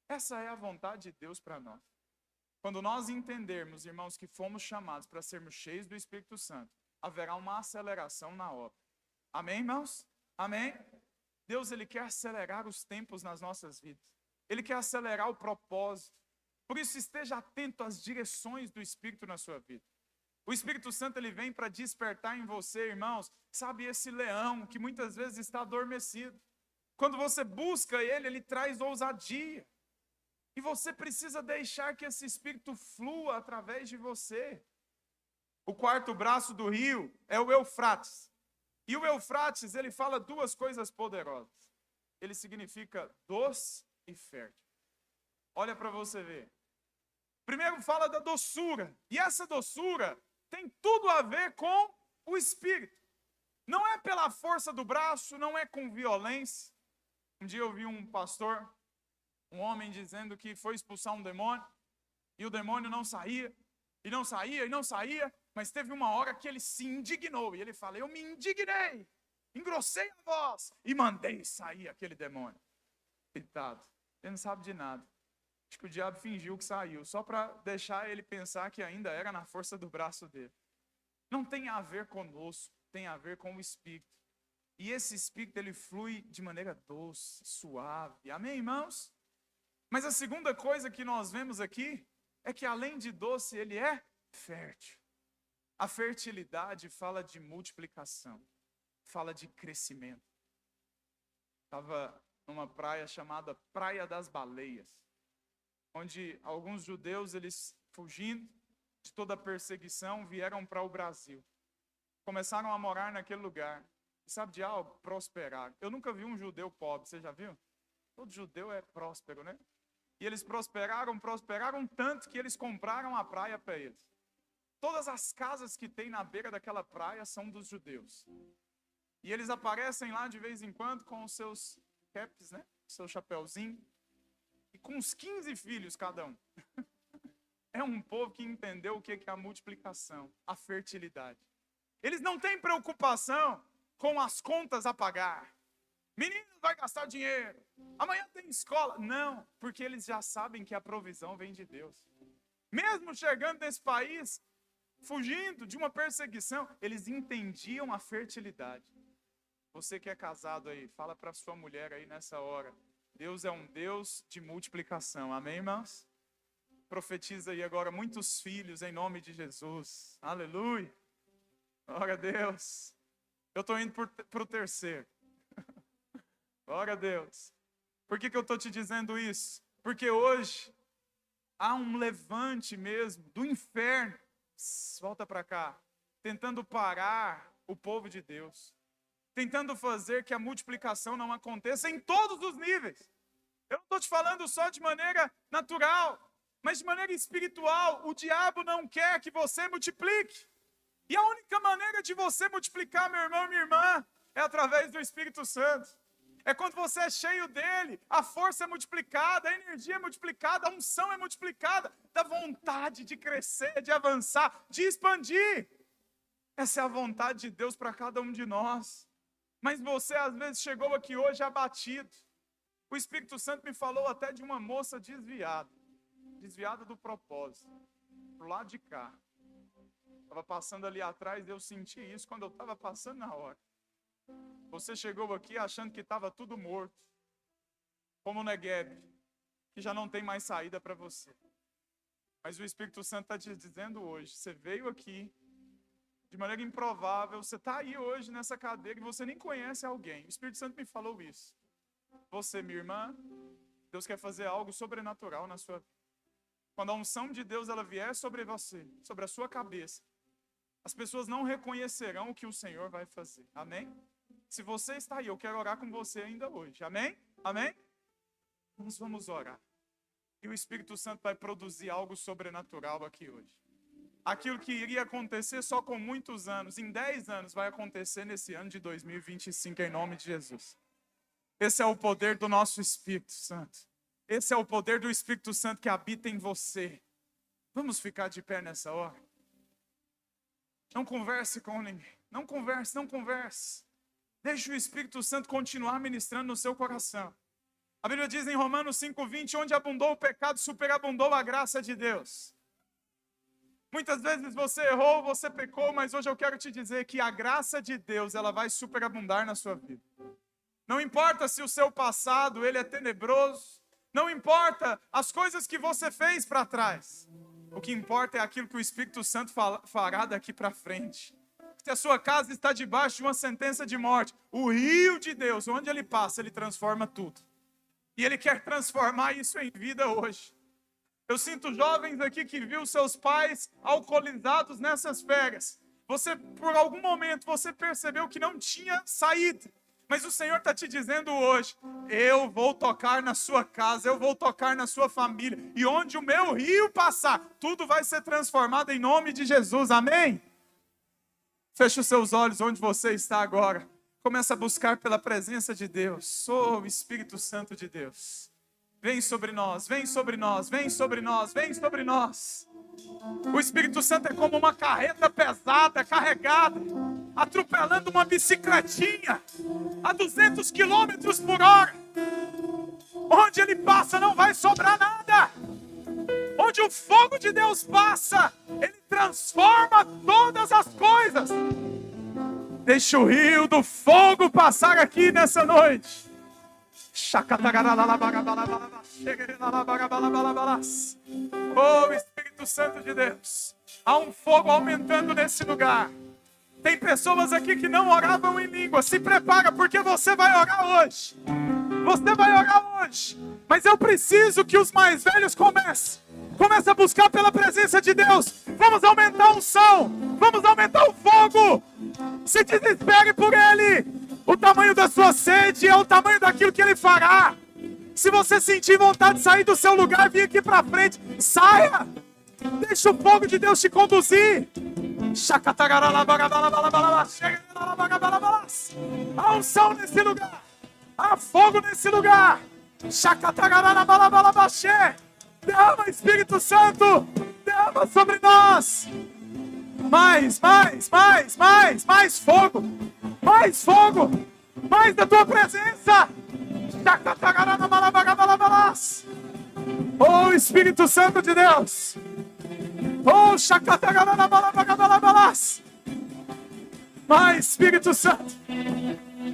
Essa é a vontade de Deus para nós. Quando nós entendermos, irmãos, que fomos chamados para sermos cheios do Espírito Santo, haverá uma aceleração na obra. Amém, irmãos? Amém? Deus, ele quer acelerar os tempos nas nossas vidas. Ele quer acelerar o propósito. Por isso, esteja atento às direções do Espírito na sua vida. O Espírito Santo, ele vem para despertar em você, irmãos, sabe, esse leão que muitas vezes está adormecido. Quando você busca ele, ele traz ousadia. E você precisa deixar que esse Espírito flua através de você. O quarto braço do rio é o Eufrates. E o Eufrates, ele fala duas coisas poderosas. Ele significa doce e fértil. Olha para você ver. Primeiro fala da doçura. E essa doçura tem tudo a ver com o Espírito. Não é pela força do braço, não é com violência. Um dia eu vi um pastor, um homem dizendo que foi expulsar um demônio. E o demônio não saía, e não saía, e não saía. Mas teve uma hora que ele se indignou. E ele fala, eu me indignei, engrossei a voz e mandei sair aquele demônio. Coitado, ele não sabe de nada. Acho que o diabo fingiu que saiu, só para deixar ele pensar que ainda era na força do braço dele. Não tem a ver conosco, tem a ver com o Espírito. E esse Espírito, ele flui de maneira doce, suave. Amém, irmãos? Mas a segunda coisa que nós vemos aqui é que além de doce, ele é fértil. A fertilidade fala de multiplicação, fala de crescimento. Estava numa praia chamada Praia das Baleias, onde alguns judeus, eles fugindo de toda a perseguição, vieram para o Brasil. Começaram a morar naquele lugar. E sabe de algo? Prosperaram. Eu nunca vi um judeu pobre, você já viu? Todo judeu é próspero, né? E eles prosperaram tanto que eles compraram a praia para eles. Todas as casas que tem na beira daquela praia são dos judeus. E eles aparecem lá de vez em quando com os seus caps, né? Seu chapéuzinho. E com uns 15 filhos cada um. É um povo que entendeu o que é a multiplicação, a fertilidade. Eles não têm preocupação com as contas a pagar. Menino vai gastar dinheiro. Amanhã tem escola. Não, porque eles já sabem que a provisão vem de Deus. Mesmo chegando nesse país, fugindo de uma perseguição, eles entendiam a fertilidade. Você que é casado aí, fala para sua mulher aí nessa hora. Deus é um Deus de multiplicação. Amém, irmãos? Profetiza aí agora muitos filhos em nome de Jesus. Aleluia. Glória a Deus. Eu estou indo para o terceiro. Glória a Deus. Por que eu estou te dizendo isso? Porque hoje há um levante mesmo do inferno. Volta para cá. Tentando parar o povo de Deus. Tentando fazer que a multiplicação não aconteça em todos os níveis. Eu não estou te falando só de maneira natural, mas de maneira espiritual. O diabo não quer que você multiplique. E a única maneira de você multiplicar, meu irmão e minha irmã, é através do Espírito Santo. É quando você é cheio dele, a força é multiplicada, a energia é multiplicada, a unção é multiplicada, da vontade de crescer, de avançar, de expandir. Essa é a vontade de Deus para cada um de nós. Mas você às vezes chegou aqui hoje abatido. O Espírito Santo me falou até de uma moça desviada do propósito, pro lado de cá. Estava passando ali atrás e eu senti isso quando eu estava passando na hora. Você chegou aqui achando que estava tudo morto, como Negueb, que já não tem mais saída para você. Mas o Espírito Santo está te dizendo hoje, você veio aqui de maneira improvável, você está aí hoje nessa cadeira e você nem conhece alguém. O Espírito Santo me falou isso. Você, minha irmã, Deus quer fazer algo sobrenatural na sua vida. Quando a unção de Deus ela vier sobre você, sobre a sua cabeça, as pessoas não reconhecerão o que o Senhor vai fazer. Amém? Se você está aí, eu quero orar com você ainda hoje. Amém? Amém? Nós vamos orar. E o Espírito Santo vai produzir algo sobrenatural aqui hoje. Aquilo que iria acontecer só com muitos anos, em 10 anos, vai acontecer nesse ano de 2025, em nome de Jesus. Esse é o poder do nosso Espírito Santo. Esse é o poder do Espírito Santo que habita em você. Vamos ficar de pé nessa hora? Não converse com ninguém. Não converse, não converse. Deixe o Espírito Santo continuar ministrando no seu coração. A Bíblia diz em Romanos 5:20, onde abundou o pecado, superabundou a graça de Deus. Muitas vezes você errou, você pecou, mas hoje eu quero te dizer que a graça de Deus, ela vai superabundar na sua vida. Não importa se o seu passado, ele é tenebroso. Não importa as coisas que você fez para trás. O que importa é aquilo que o Espírito Santo fará daqui para frente. Se a sua casa está debaixo de uma sentença de morte, o rio de Deus, onde ele passa, ele transforma tudo. E ele quer transformar isso em vida hoje. Eu sinto jovens aqui que viu seus pais alcoolizados nessas férias. Você, por algum momento, você percebeu que não tinha saída. Mas o Senhor está te dizendo hoje, eu vou tocar na sua casa, eu vou tocar na sua família. E onde o meu rio passar, tudo vai ser transformado em nome de Jesus. Amém? Feche os seus olhos onde você está agora. Começa a buscar pela presença de Deus. Oh, Espírito Santo de Deus. Vem sobre nós, vem sobre nós, vem sobre nós, vem sobre nós. O Espírito Santo é como uma carreta pesada, carregada, atropelando uma bicicletinha a 200 quilômetros por hora. Onde ele passa não vai sobrar nada. Onde o fogo de Deus passa, ele transforma todas as coisas. Deixa o rio do fogo passar aqui nessa noite. Oh, Espírito Santo de Deus, há um fogo aumentando nesse lugar. Tem pessoas aqui que não oravam em língua. Se prepara, porque você vai orar hoje. Você vai orar hoje. Mas eu preciso que os mais velhos comecem a buscar pela presença de Deus. Vamos aumentar a unção. Vamos aumentar o fogo. Se desespere por Ele. O tamanho da sua sede é o tamanho daquilo que Ele fará. Se você sentir vontade de sair do seu lugar, vir aqui para frente, saia. Deixa o fogo de Deus te conduzir. Há unção nesse lugar. Há fogo nesse lugar. Derrama, Espírito Santo. Derrama sobre nós. Mais fogo. Mais fogo. Mais da tua presença. Oh, Espírito Santo de Deus. Oh, mais, Espírito Santo.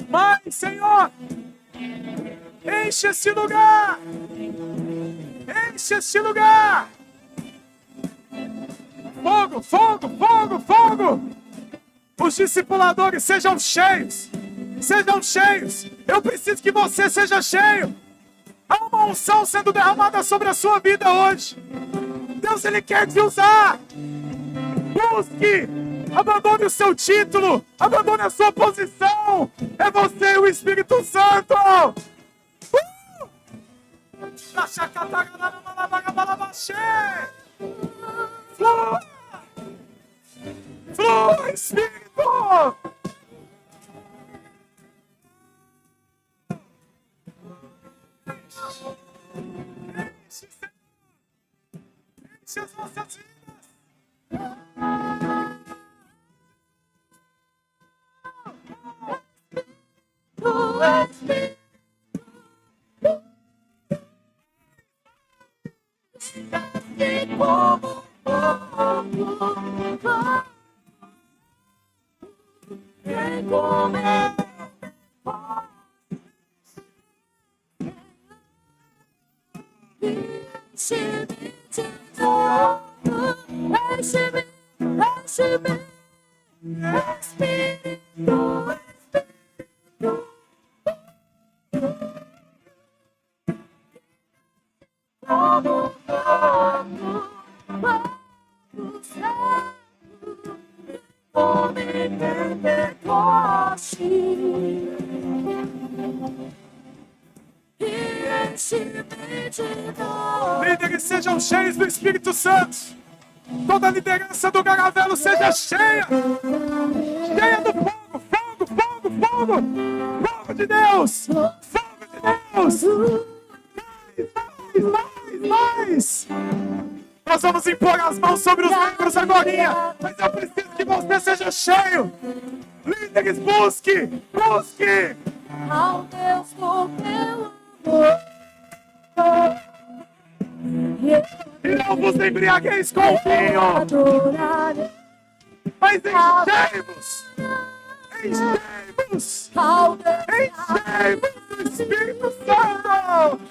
Mais, Senhor. Enche esse lugar. Enche esse lugar. Fogo, fogo, fogo, fogo. Os discipuladores sejam cheios. Sejam cheios. Eu preciso que você seja cheio. Há uma unção sendo derramada sobre a sua vida hoje. Deus, Ele quer te usar. Busque. Abandone o seu título. Abandone a sua posição. É você e o Espírito Santo. Flua. Flua, Espírito. Enche as nossas vidas. Líderes sejam cheios do Espírito Santo. Toda a liderança do Garavelo seja cheia. Cheia do fogo, fogo, fogo, fogo. Fogo de Deus. Fogo de Deus. Mais. Nós vamos impor as mãos sobre os membros agora. Mas eu preciso que você seja cheio. Líderes, busque. Ao Deus do meu amor. E não vos embriagueis com o vinho, mas enchei-vos do Espírito Santo.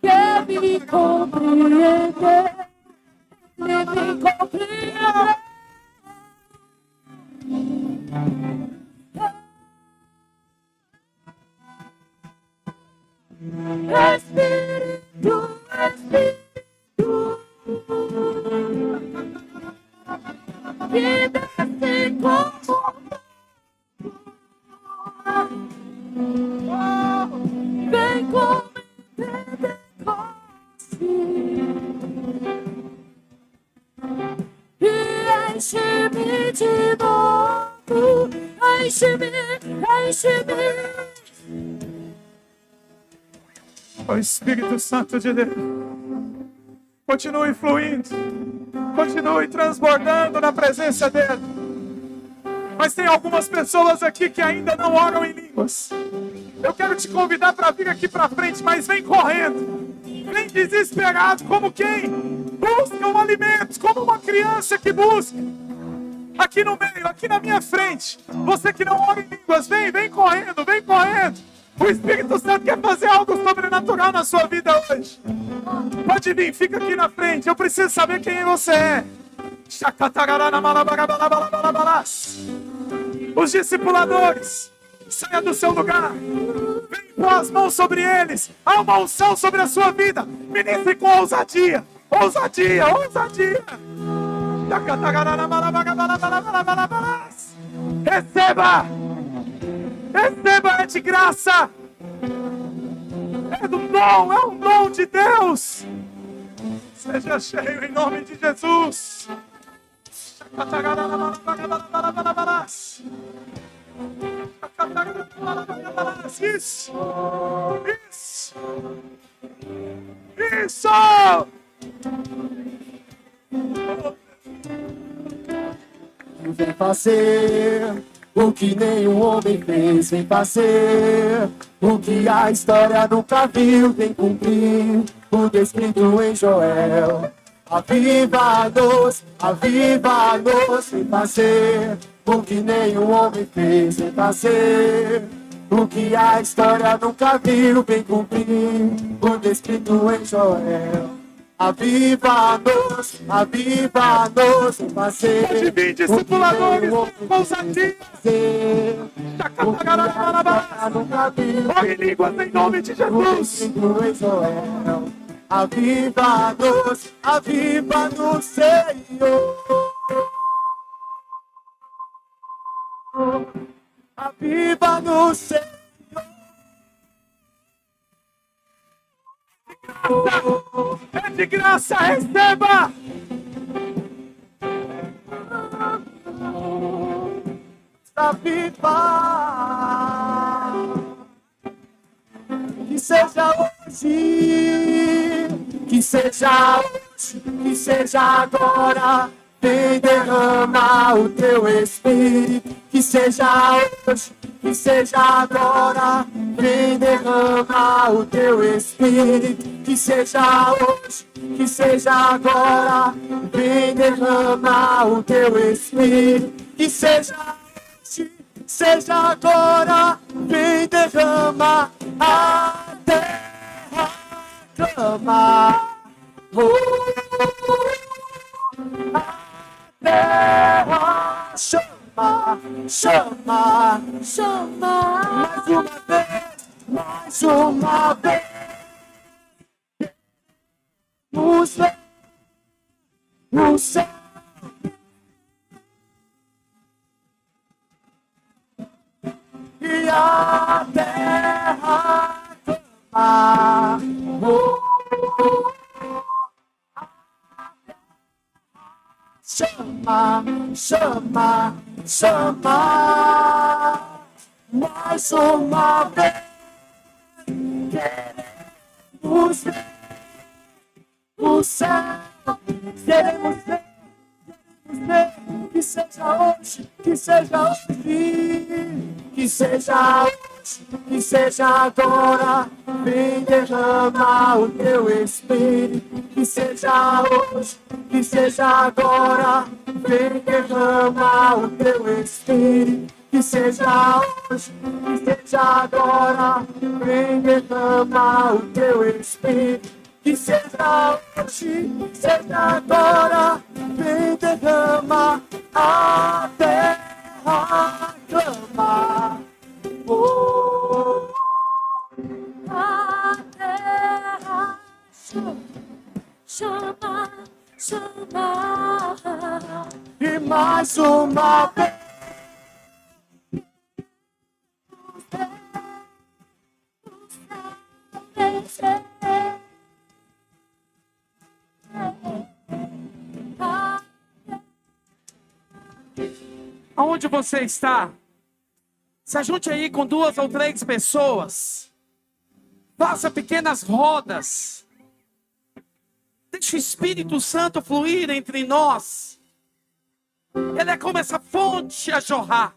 Que me compreender, me compreender. Espírito, que desce como vem como Pentecoste e enche-me de novo, enche-me. O Espírito Santo de Deus, continue fluindo, continue transbordando na presença dele. Mas tem algumas pessoas aqui que ainda não oram em línguas. Eu quero te convidar para vir aqui para frente, mas vem correndo, vem desesperado, como quem busca um alimento, como uma criança que busca. Aqui no meio, aqui na minha frente, você que não ora em línguas, vem correndo, vem correndo. O Espírito Santo quer fazer algo sobrenatural na sua vida hoje. Pode vir, fica aqui na frente. Eu preciso saber quem você é. Os discipuladores, saia do seu lugar. Vem pôr as mãos sobre eles. Há uma unção sobre a sua vida. Ministre com ousadia. Ousadia. Receba, é de graça. É um dom de Deus. Seja cheio em nome de Jesus. Isso! Isso! Isso! Vem fazer o que nenhum homem fez. Vem fazer o que a história nunca viu. Vem cumprir o descrito em Joel. Aviva-nos, aviva-nos. Vem fazer o que nenhum homem fez. Vem fazer o que a história nunca viu. Vem cumprir o descrito em Joel. Aviva-nos, aviva-nos. Vem fazer Pode vir, discipuladores, com ousadia. Ore em línguas em nome de Jesus. Aviva-nos, aviva-nos, Senhor. Aviva-nos, Senhor. É de graça, receba. Aviva. Que seja hoje, que seja hoje, que seja agora. Vem derramar o teu Espírito. Que seja hoje, que seja agora. Vem derramar o teu Espírito. Que seja hoje, que seja agora. Vem derramar o teu Espírito. Que seja hoje, seja agora. Vem derramar a terra clama. Terra chama, chama, chama. Mais uma vez. No céu. E a terra clama. Chama, chama, chama. Mais uma vez. Queremos ver o céu. Queremos ver. Que seja hoje, que seja hoje. Que seja hoje, que seja agora. Vem derramar o teu Espírito. Que seja hoje, que seja agora. Vem derramar o teu Espírito. Que seja hoje, que seja agora. Vem derramar o teu Espírito. Que seja hoje, que seja agora. Vem derramar a terra clama. A terra chama, chama. E mais uma vez. Aonde você está? Se ajunte aí com 2 ou 3 pessoas. Faça pequenas rodas. Deixe o Espírito Santo fluir entre nós. Ele é como essa fonte a jorrar.